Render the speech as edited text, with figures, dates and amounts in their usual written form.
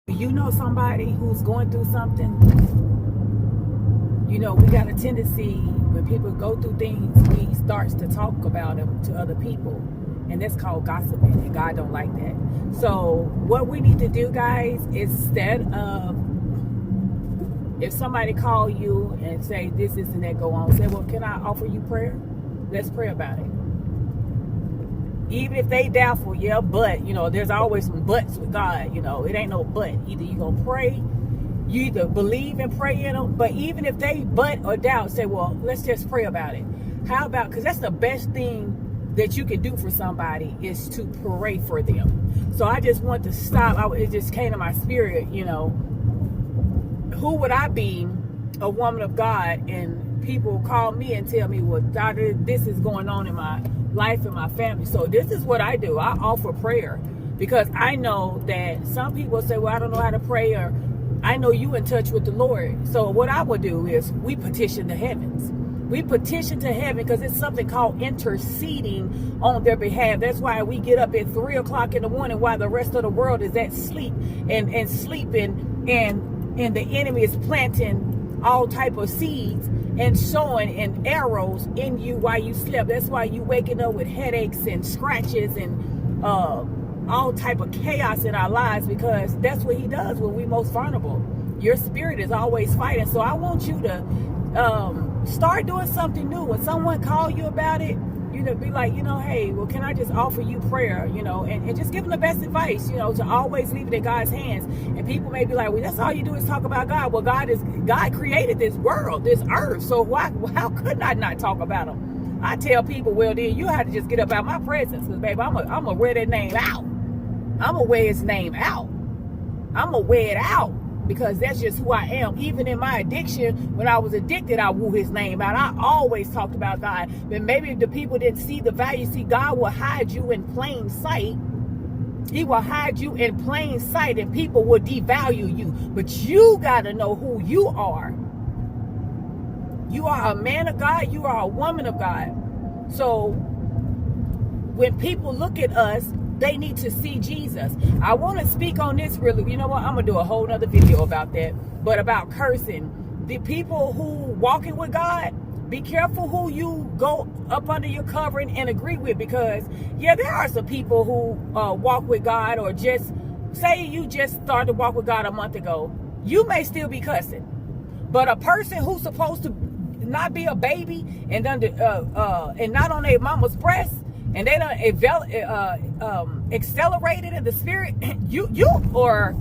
You know somebody who's going through something. You know, we got a tendency when people go through things, we starts to talk about them to other people, and that's called gossiping, and God don't like that. So what we need to do, guys, instead of, if somebody call you and say this and that go on, say, well, can I offer you prayer? Let's pray about it. Even if they doubtful, yeah, but, you know, there's always some buts with God. You know, it ain't no but. Either you gonna pray, you either believe and pray in them, but even if they but or doubt, say, well, let's just pray about it. How about, because that's the best thing that you can do for somebody is to pray for them. So I just want to stop. It just came to my spirit, you know, who would I be, a woman of God, and people call me and tell me, well, doctor, this is going on in my life and my family. So this is what I do. I offer prayer, because I know that some people say, well, I don't know how to pray, or I know you in touch with the Lord. So what I would do is we petition the heavens. We petition to heaven, because it's something called interceding on their behalf. That's why we get up at 3 o'clock in the morning while the rest of the world is at sleep and sleeping, and the enemy is planting all type of seeds and sowing and arrows in you while you slept. That's why you waking up with headaches and scratches and all type of chaos in our lives, because that's what he does when we most vulnerable. Your spirit is always fighting. So I want you to start doing something new. When someone call you about it, you know, be like, you know, hey, well, can I just offer you prayer, you know, and just give them the best advice, you know, to always leave it in God's hands. And people may be like, well, that's all you do is talk about God. Well, God created this world, this earth. So how could I not talk about him? I tell people, well, then you have to just get up out of my presence, because, baby, I'm going to wear that name out. I'm going to wear his name out. I'm going to wear it out, because that's just who I am. Even in my addiction, when I was addicted, I wore his name out. I always talked about God. But maybe the people didn't see the value. See, God will hide you in plain sight. He will hide you in plain sight, and people will devalue you. But you got to know who you are. You are a man of God. You are a woman of God. So when people look at us, they need to see Jesus. I want to speak on this really. You know what? I'm going to do a whole nother video about that. But about cursing. The people who walking with God, be careful who you go up under your covering and agree with. Because, yeah, there are some people who walk with God, or just say you just started to walk with God a month ago. You may still be cussing. But a person who's supposed to not be a baby and not on their mama's breast, and they done accelerated in the spirit, you or